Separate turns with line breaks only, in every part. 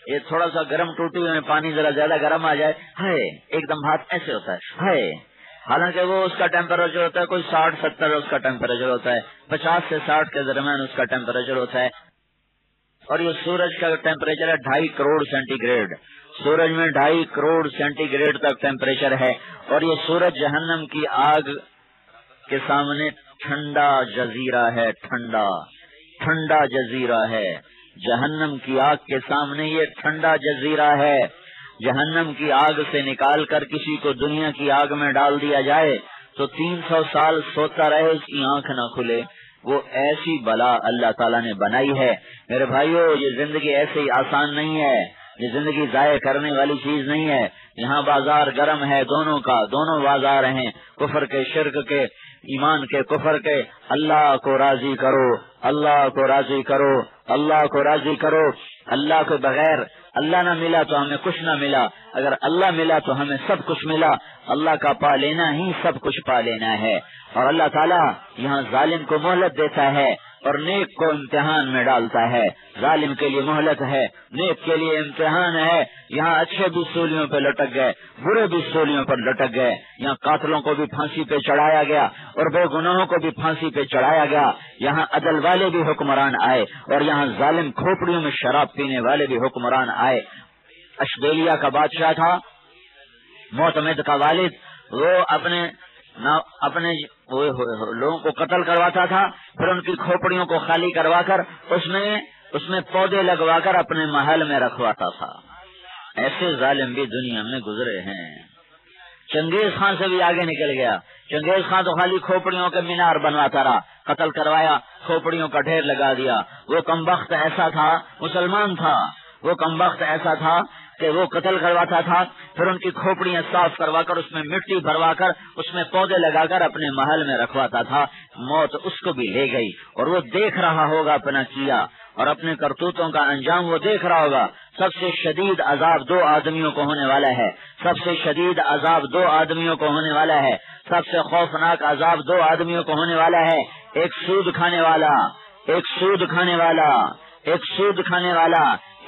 یہ تھوڑا سا گرم ٹوٹی ہوئے پانی ذرا زیادہ گرم آ جائے ہے ایک دم ہاتھ ایسے ہوتا ہے، حالانکہ وہ اس کا ٹیمپریچر ہوتا ہے کوئی 60-70 اس کا ٹیمپریچر ہوتا ہے، 50 سے 60 کے درمیان اس کا ٹیمپریچر ہوتا ہے، اور یہ سورج کا ٹیمپریچر ہے 2.5 کروڑ سینٹی گریڈ، سورج میں 2.5 کروڑ سینٹی گریڈ تک ٹیمپریچر ہے، اور یہ سورج جہنم کی آگ کے سامنے ٹھنڈا جزیرہ ہے، ٹھنڈا جزیرہ ہے، جہنم کی آگ کے سامنے یہ ٹھنڈا جزیرہ ہے۔ جہنم کی آگ سے نکال کر کسی کو دنیا کی آگ میں ڈال دیا جائے تو 300 سال سوتا رہے اس کی آنکھ نہ کھلے، وہ ایسی بلا اللہ تعالیٰ نے بنائی ہے۔ میرے بھائیو، یہ زندگی ایسے ہی آسان نہیں ہے، یہ زندگی ضائع کرنے والی چیز نہیں ہے۔ یہاں بازار گرم ہے دونوں کا، دونوں بازار ہیں، کفر کے، شرک کے، ایمان کے، کفر کے۔ اللہ کو راضی کرو، اللہ کو راضی کرو، اللہ کو راضی کرو۔ اللہ کے بغیر اللہ نہ ملا تو ہمیں کچھ نہ ملا، اگر اللہ ملا تو ہمیں سب کچھ ملا۔ اللہ کا پا لینا ہی سب کچھ پا لینا ہے۔ اور اللہ تعالیٰ یہاں ظالم کو مہلت دیتا ہے اور نیک کو امتحان میں ڈالتا ہے۔ ظالم کے لیے مہلت ہے، نیک کے لیے امتحان ہے۔ یہاں اچھے بھی سولیوں پہ لٹک گئے، برے بھی سولیوں پر لٹک گئے۔ یہاں قاتلوں کو بھی پھانسی پہ چڑھایا گیا اور بے گناہوں کو بھی پھانسی پہ چڑھایا گیا۔ یہاں عدل والے بھی حکمران آئے اور یہاں ظالم کھوپڑیوں میں شراب پینے والے بھی حکمران آئے۔ اشبیلیہ کا بادشاہ تھا، معتمد کا والد، وہ اپنے لوگوں کو قتل کرواتا تھا، پھر ان کی کھوپڑیوں کو خالی کروا کر اس میں پودے لگوا کر اپنے محل میں رکھواتا تھا۔ ایسے ظالم بھی دنیا میں گزرے ہیں۔ چنگیز خان سے بھی آگے نکل گیا۔ چنگیز خان تو خالی کھوپڑیوں کے مینار بنواتا رہا، قتل کروایا، کھوپڑیوں کا ڈھیر لگا دیا۔ وہ کمبخت ایسا تھا، مسلمان تھا، وہ کمبخت ایسا تھا کہ وہ قتل کرواتا تھا، پھر ان کی کھوپڑیاں صاف کروا کر اس میں مٹی بھروا کر اس میں پودے لگا کر اپنے محل میں رکھواتا تھا۔ موت اس کو بھی لے گئی اور وہ دیکھ رہا ہوگا اپنا کیا اور اپنے کرتوتوں کا انجام وہ دیکھ رہا ہوگا۔ سب سے شدید عذاب 2 آدمیوں کو ہونے والا ہے، سب سے شدید عذاب 2 آدمیوں کو ہونے والا ہے، سب سے خوفناک عذاب 2 آدمیوں کو ہونے والا ہے۔ ایک سود کھانے والا، ایک سود کھانے والا، ایک سود کھانے والا،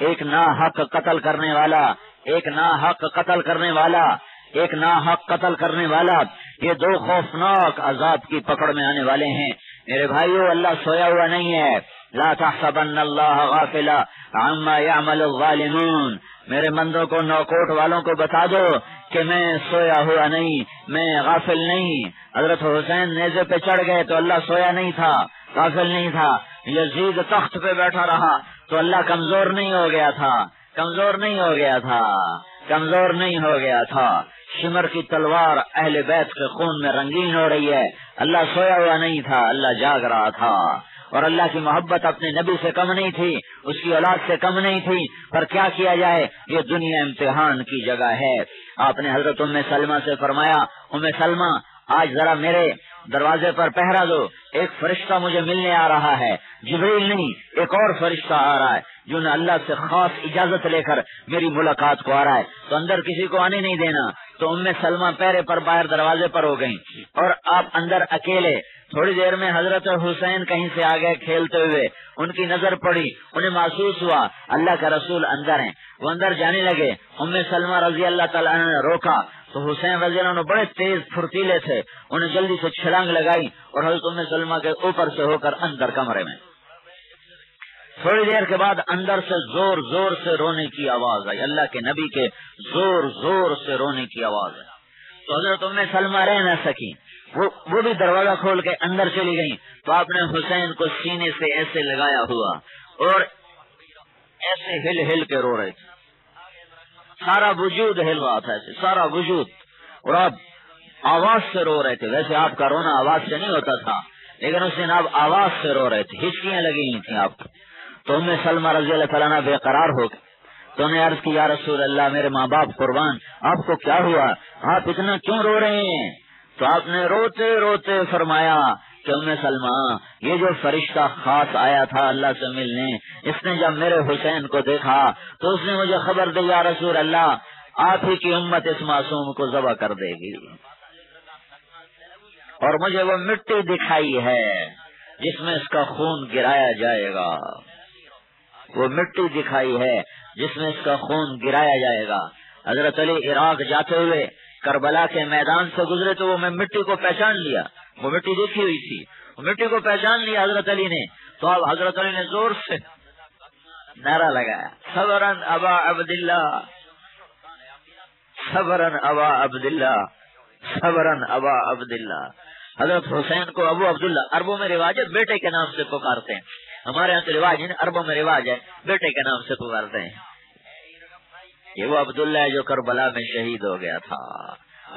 ایک ناحق قتل کرنے والا، ایک ناحق قتل کرنے والا، ایک ناحق قتل کرنے والا، یہ 2 خوفناک عذاب کی پکڑ میں آنے والے ہیں۔ میرے بھائیو، اللہ سویا ہوا نہیں ہے۔ لا تحسبن اللہ غافلا عما يعمل الظالمون۔ میرے بندوں کو، نوکوٹ والوں کو بتا دو کہ میں سویا ہوا نہیں، میں غافل نہیں۔ حضرت حسین نیزے پہ چڑھ گئے تو اللہ سویا نہیں تھا، غافل نہیں تھا۔ یزید تخت پہ بیٹھا رہا تو اللہ کمزور نہیں ہو گیا تھا، کمزور نہیں ہو گیا تھا، کمزور نہیں ہو گیا تھا۔ شمر کی تلوار اہل بیت کے خون میں رنگین ہو رہی ہے، اللہ سویا ہوا نہیں تھا، اللہ جاگ رہا تھا۔ اور اللہ کی محبت اپنے نبی سے کم نہیں تھی، اس کی اولاد سے کم نہیں تھی، پر کیا کیا جائے، یہ دنیا امتحان کی جگہ ہے۔ آپ نے حضرت ام سلمہ سے فرمایا، ام سلمہ آج ذرا میرے دروازے پر پہرا دو، ایک فرشتہ مجھے ملنے آ رہا ہے، جبریل نہیں، ایک اور فرشتہ آ رہا ہے جو نے اللہ سے خاص اجازت لے کر میری ملاقات کو آ رہا ہے، تو اندر کسی کو آنے نہیں دینا۔ تو ام سلمہ پہرے پر باہر دروازے پر ہو گئیں اور آپ اندر اکیلے۔ تھوڑی دیر میں حضرت حسین کہیں سے آ گئے کھیلتے ہوئے، ان کی نظر پڑی، انہیں محسوس ہوا اللہ کا رسول اندر ہیں، وہ اندر جانے لگے۔ ام سلمہ رضی اللہ تعالیٰ عنہ نے روکا تو حسین رضی اللہ عنہ بڑے تیز پھرتیلے تھے، انہیں جلدی سے چھلانگ لگائی اور حضرت ام سلمہ کے اوپر سے ہو کر اندر کمرے میں۔ تھوڑی دیر کے بعد اندر سے زور زور سے رونے کی آواز آئی، اللہ کے نبی کے زور زور سے رونے کی آواز آئی۔ تو حضرت ام سلمہ رہ نہ سکی، وہ بھی دروازہ کھول کے اندر چلی گئی، تو آپ نے حسین کو سینے سے ایسے لگایا ہوا اور ایسے ہل ہل کے رو رہے تھے، سارا وجود ہل رہا تھا ایسے، سارا وجود، اور آپ آواز سے رو رہے تھے۔ ویسے آپ کا رونا آواز سے نہیں ہوتا تھا، لیکن اس دن آپ آواز سے رو رہے تھے، ہچکیاں لگی ہوئی تھیں آپ کو۔ تو ام سلمہ رضی اللہ تعالیٰ عنہ بے قرار ہو گئے، تو انہیں عرض کی، یا رسول اللہ، میرے ماں باپ قربان، آپ کو کیا ہوا، آپ اتنا کیوں رو رہے ہیں؟ تو آپ نے روتے روتے فرمایا کہ ام سلمہ، یہ جو فرشتہ خاص آیا تھا اللہ سے ملنے، اس نے جب میرے حسین کو دیکھا تو اس نے مجھے خبر دی، یا رسول اللہ، آپ ہی کی امت اس معصوم کو ذبح کر دے گی، اور مجھے وہ مٹی دکھائی ہے جس میں اس کا خون گرایا جائے گا۔ وہ مٹی دکھائی ہے جس میں اس کا خون گرایا جائے گا. حضرت علی عراق جاتے ہوئے کربلا کے میدان سے گزرے تو وہ میں مٹی کو پہچان لیا. وہ مٹی دیکھی ہوئی تھی, وہ مٹی کو پہچان لیا حضرت علی نے. تو اب حضرت علی نے زور سے نعرہ لگایا, صبرن ابا عبداللہ, صبرن ابا عبداللہ, صبرن ابا عبداللہ. حضرت حسین کو ابو عبداللہ, عربوں میں رواج ہے بیٹے کے نام سے پکارتے ہیں. ہمارے یہاں تو رواج ہے, عربوں میں رواج ہے بیٹے کے نام سے پکارتے ہیں. یہ وہ عبداللہ ہے جو کربلا میں شہید ہو گیا تھا.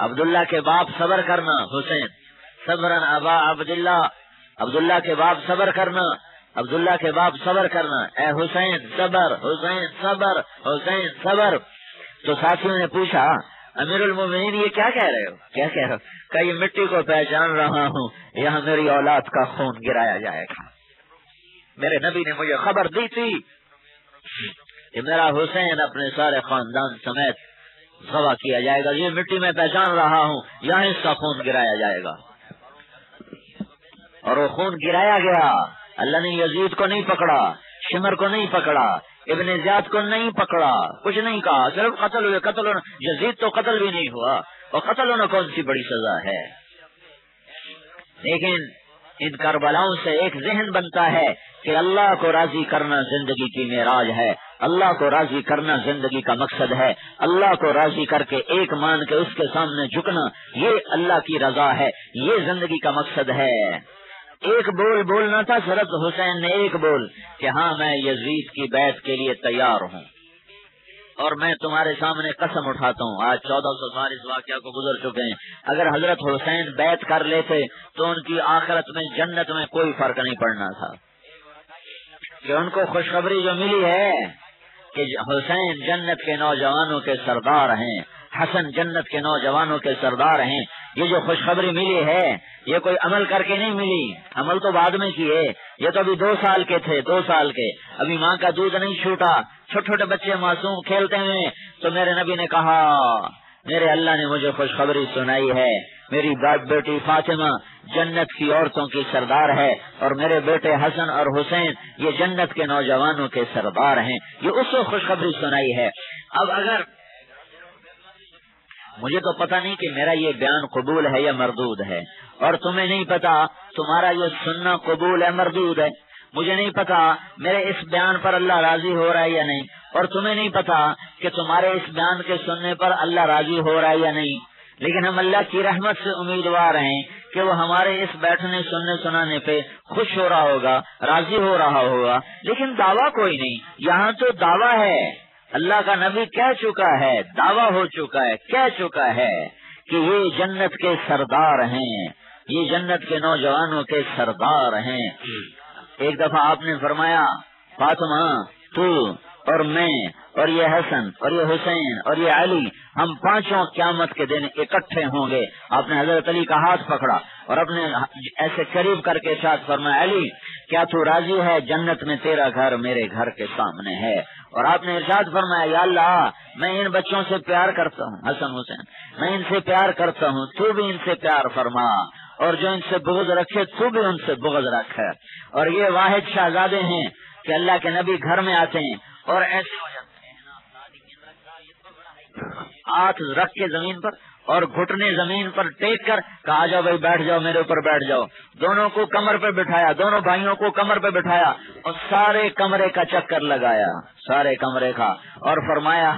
عبداللہ کے باپ صبر کرنا حسین, صبرن ابا عبداللہ, عبداللہ کے باپ صبر کرنا, عبداللہ کے باپ صبر کرنا, اے حسین صبر, حسین صبر, حسین صبر. تو ساتھیوں نے پوچھا امیر المومنین یہ کیا کہہ رہے ہو, کیا کہہ رہے ہو؟ کہ یہ مٹی کو پہچان رہا ہوں, یہاں میری اولاد کا خون گرایا جائے گا. میرے نبی نے مجھے خبر دی تھی کہ میرا حسین اپنے سارے خاندان سمیت ذبح کیا جائے گا. یہ مٹی میں پہچان رہا ہوں, یہاں اس کا خون گرایا جائے گا. اور وہ خون گرایا گیا. اللہ نے یزید کو نہیں پکڑا, شمر کو نہیں پکڑا, ابن زیاد کو نہیں پکڑا, کچھ نہیں کہا, صرف قتل ہوئے. قتل ہونا, یزید تو قتل بھی نہیں ہوا, اور قتل ہونا کون سی بڑی سزا ہے. لیکن ان کربلاؤں سے ایک ذہن بنتا ہے کہ اللہ کو راضی کرنا زندگی کی معراج ہے, اللہ کو راضی کرنا زندگی کا مقصد ہے. اللہ کو راضی کر کے ایک مان کے اس کے سامنے جھکنا, یہ اللہ کی رضا ہے, یہ زندگی کا مقصد ہے. ایک بول بولنا تھا حضرت حسین نے, ایک بول کہ ہاں میں یزید کی بیعت کے لیے تیار ہوں, اور میں تمہارے سامنے قسم اٹھاتا ہوں. آج 1400 سال اس واقعہ کو گزر چکے ہیں. اگر حضرت حسین بیعت کر لیتے تو ان کی آخرت میں جنت میں کوئی فرق نہیں پڑنا تھا, کہ ان کو خوشخبری جو ملی ہے کہ حسین جنت کے نوجوانوں کے سردار ہیں, حسن جنت کے نوجوانوں کے سردار ہیں. یہ جو خوشخبری ملی ہے یہ کوئی عمل کر کے نہیں ملی, عمل تو بعد میں کیے. یہ تو ابھی 2 سال کے تھے, 2 سال کے, ابھی ماں کا دودھ نہیں چھوٹا, چھوٹے چھوٹے بچے معصوم کھیلتے ہیں. تو میرے نبی نے کہا میرے اللہ نے مجھے خوشخبری سنائی ہے, میری بیٹی فاطمہ جنت کی عورتوں کی سردار ہے, اور میرے بیٹے حسن اور حسین یہ جنت کے نوجوانوں کے سردار ہیں. یہ اس کو خوشخبری سنائی ہے. اب اگر مجھے تو پتہ نہیں کہ میرا یہ بیان قبول ہے یا مردود ہے, اور تمہیں نہیں پتا تمہارا یہ سننا قبول ہے مردود ہے. مجھے نہیں پتا میرے اس بیان پر اللہ راضی ہو رہا ہے یا نہیں, اور تمہیں نہیں پتا کہ تمہارے اس بیان کے سننے پر اللہ راضی ہو رہا ہے یا نہیں. لیکن ہم اللہ کی رحمت سے امیدوار ہیں کہ وہ ہمارے اس بیٹھنے سننے سنانے پہ خوش ہو رہا ہوگا, راضی ہو رہا ہوگا. لیکن دعویٰ کوئی نہیں, یہاں تو دعویٰ ہے, اللہ کا نبی کہہ چکا ہے, دعویٰ ہو چکا ہے, کہہ چکا ہے کہ یہ جنت کے سردار ہیں, یہ جنت کے نوجوانوں کے سردار ہیں. ایک دفعہ آپ نے فرمایا فاطمہ تو اور میں اور یہ حسن اور یہ حسین اور یہ علی ہم پانچوں قیامت کے دن اکٹھے ہوں گے. آپ نے حضرت علی کا ہاتھ پکڑا اور اپنے ایسے قریب کر کے ارشاد فرمایا علی کیا تو راضی ہے, جنت میں تیرا گھر میرے گھر کے سامنے ہے. اور آپ نے ارشاد فرمایا یا اللہ میں ان بچوں سے پیار کرتا ہوں, حسن حسین میں ان سے پیار کرتا ہوں, تو بھی ان سے پیار فرما, اور جو ان سے بغض رکھے تو بھی ان سے بغض رکھ. اور یہ واحد شہزادے ہیں کہ اللہ کے نبی گھر میں آتے ہیں اور ایسے ہو جاتے ہیں, ہاتھ رکھ کے زمین پر اور گھٹنے زمین پر ٹیک کر کہا جاؤ بھائی بیٹھ جاؤ, میرے اوپر بیٹھ جاؤ. دونوں کو کمر پہ بٹھایا, دونوں بھائیوں کو کمر پہ بٹھایا اور سارے کمرے کا چکر لگایا, سارے کمرے کا, اور فرمایا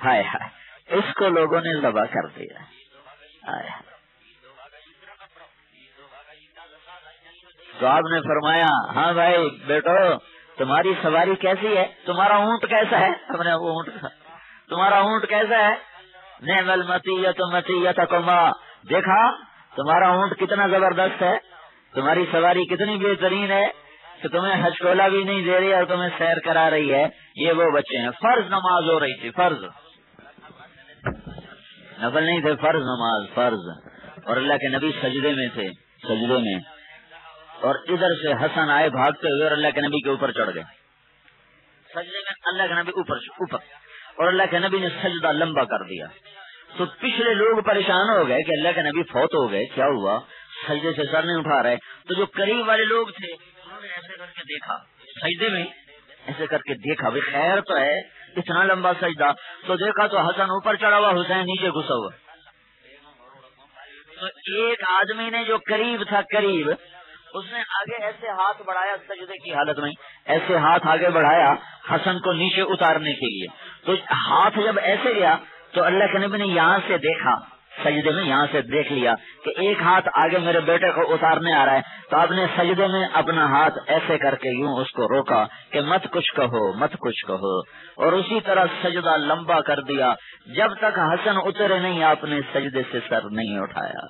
ہائے ہائے اس کو لوگوں نے ذبح کر دیا. تو آپ نے فرمایا ہاں بھائی بیٹو تمہاری سواری کیسی ہے, تمہارا اونٹ کیسا ہے. ہم نے وہ اونٹ کہا تمہارا اونٹ کیسا ہے, نعم المطیۃ مطیۃکما, دیکھا تمہارا اونٹ کتنا زبردست ہے, تمہاری سواری کتنی بہترین ہے کہ تمہیں ہچکولا بھی نہیں دے رہی اور تمہیں سیر کرا رہی ہے. یہ وہ بچے ہیں. فرض نماز ہو رہی تھی, فرض, نفل نہیں تھے, فرض نماز, فرض. اور اللہ کے نبی سجدے میں تھے, سجدے میں, اور ادھر سے حسن آئے بھاگتے ہوئے اور اللہ کے نبی کے اوپر چڑھ گئے سجدے میں. اللہ کے نبی اوپر اور اللہ کے نبی نے سجدہ لمبا کر دیا. تو پچھلے لوگ پریشان ہو گئے کہ اللہ کے نبی فوت ہو گئے, کیا ہوا, سجدے سے سر نہیں اٹھا رہے. تو جو قریب والے لوگ تھے انہوں نے ایسے کر کے دیکھا سجدے میں ایسے کر کے دیکھا بھی خیر تو ہے، اتنا لمبا سجدہ، تو دیکھا تو حسن اوپر چڑھا ہوا، حسین نیچے گھسا ہوا. تو ایک آدمی نے جو قریب تھا، قریب، اس نے آگے ایسے ہاتھ بڑھایا سجدے کی حالت میں، ایسے ہاتھ آگے بڑھایا حسن کو نیچے اتارنے کے لیے. تو ہاتھ جب ایسے گیا تو اللہ کے نبی نے یہاں سے دیکھا، سجدے میں یہاں سے دیکھ لیا کہ ایک ہاتھ آگے میرے بیٹے کو اتارنے آ رہا ہے. تو آپ نے سجدے میں اپنا ہاتھ ایسے کر کے یوں اس کو روکا کہ مت کچھ کہو، مت کچھ کہو، اور اسی طرح سجدہ لمبا کر دیا. جب تک حسن اترے نہیں آپ نے سجدے سے سر نہیں اٹھایا،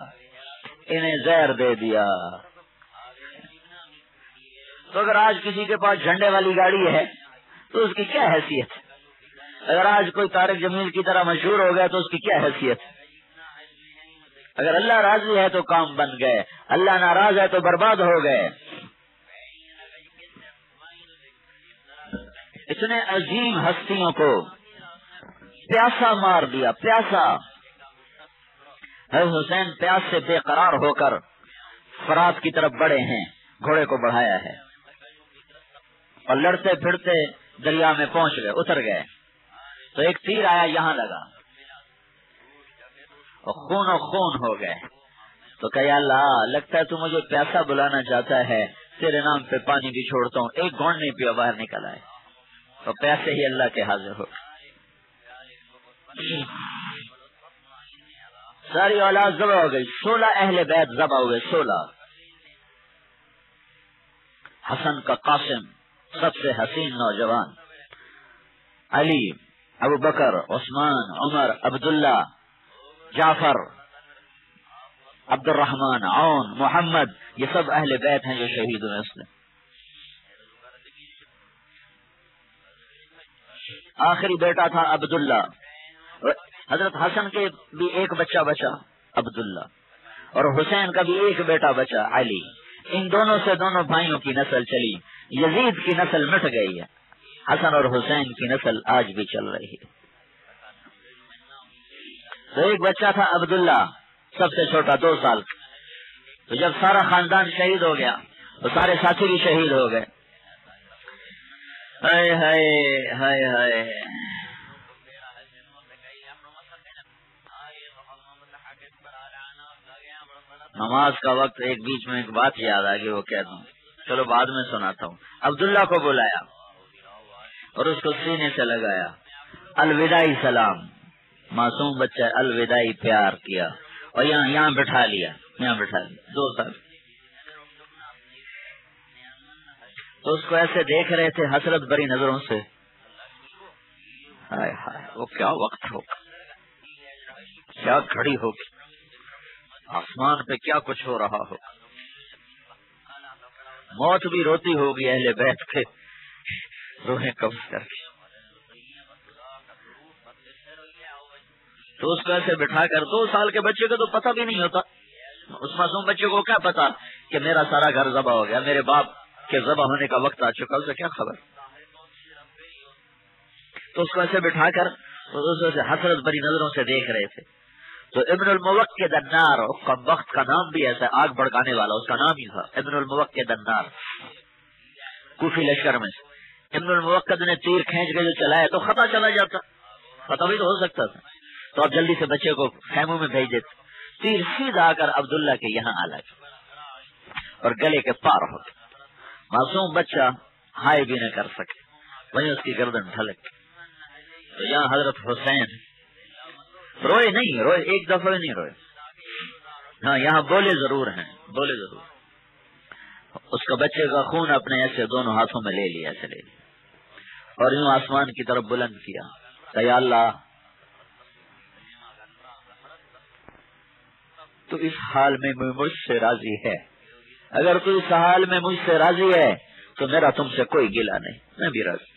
انہیں زہر دے دیا. تو اگر آج کسی کے پاس جھنڈے والی گاڑی ہے تو اس کی کیا حیثیت؟ اگر آج کوئی طارق جمیل کی طرح مشہور ہو گیا تو اس کی کیا حیثیت؟ اگر اللہ راضی ہے تو کام بن گئے، اللہ ناراض ہے تو برباد ہو گئے. اتنے عظیم ہستیوں کو پیاسا مار دیا، پیاسا. حضرت حسین پیاس سے بے قرار ہو کر فرات کی طرف بڑھے ہیں، گھوڑے کو بڑھایا ہے اور لڑتے پھرتے دریا میں پہنچ گئے، اتر گئے. تو ایک تیر آیا، یہاں لگا اور خون و خون ہو گئے. تو کہ اللہ، لگتا ہے تو مجھے پیاسا بلانا چاہتا ہے، تیرے نام پہ پانی بھی چھوڑتا ہوں. ایک گھونٹ نہیں پیا، باہر نکل آئے تو پیاسے ہی اللہ کے حاضر ہو. ساری اولاد ذبح ہو گئی، 16 اہل بیت ذبح ہوئے، 16. حسن کا قاسم سب سے حسین نوجوان، علی، ابو بکر، عثمان، عمر، عبداللہ، جعفر، عبد الرحمن، عون، محمد، یہ سب اہل بیت ہیں جو شہید ہوئے. اس نے آخری بیٹا تھا عبداللہ. حضرت حسن کے بھی ایک بچہ بچا عبداللہ، اور حسین کا بھی ایک بیٹا بچا علی. ان دونوں سے دونوں بھائیوں کی نسل چلی. یزید کی نسل مٹ گئی ہے، حسن اور حسین کی نسل آج بھی چل رہی ہے. تو ایک بچہ تھا عبداللہ، سب سے چھوٹا، 2 سال. تو جب سارا خاندان شہید ہو گیا تو سارے ساتھی بھی شہید ہو گئے. ہائے ہائے ہائے ہائے. نماز کا وقت، ایک بیچ میں ایک بات یاد آ گئی، وہ کہہ دوں، چلو بعد میں سناتا ہوں. عبداللہ کو بلایا اور اس کو سینے سے لگایا، الوداعی سلام، معصوم بچہ، الوداعی پیار کیا، اور یہاں بٹھا لیا، 2 سال. تو اس کو ایسے دیکھ رہے تھے حسرت بری نظروں سے. ہائے ہائے، وہ کیا وقت ہوگا، کیا گھڑی ہوگی، آسمان پہ کیا کچھ ہو رہا ہو. موت بھی روتی ہوگی اہل بیت کے روحیں قبض کر کے. تو اس کو ایسے بٹھا کر، 2 سال کے بچے کو تو پتہ بھی نہیں ہوتا، اس معصوم بچے کو کیا پتا کہ میرا سارا گھر ذبح ہو گیا، میرے باپ کے ذبح ہونے کا وقت آ چکا، اسے کیا خبر. تو اس کو ایسے بٹھا کر تو سے حسرت بری نظروں سے دیکھ رہے تھے. تو ابن الموقد النار، وقت کا نام بھی ایسا، آگ بھڑکانے والا، اس کا نام ہی تھا ابن الموقد النار، کوفی لشکر میں. ابن الموقد نے تیر کھینچ کے جو چلایا تو خطا چلا جاتا، پتہ بھی تو ہو سکتا تھا، تو آپ جلدی سے بچے کو خیموں میں بھیج دیتے. تیر سیدھا آ کر عبداللہ کے یہاں آ لگا اور گلے کے پار ہو گیا. معصوم بچہ ہائے بھی نہ کر سکے، وہیں اس کی گردن ڈھلک. تو یہاں حضرت حسین روئے نہیں، روئے ایک دفعہ نہیں روئے، ہاں یہاں بولے ضرور ہیں، بولے ضرور. اس کا بچے کا خون اپنے ایسے دونوں ہاتھوں میں لے لیا، ایسے لے لیا اور یوں آسمان کی طرف بلند کیا کہ یا اللہ، تو اس حال میں مجھ سے راضی ہے، اگر تو اس حال میں مجھ سے راضی ہے تو میرا تم سے کوئی گلہ نہیں، میں بھی راضی.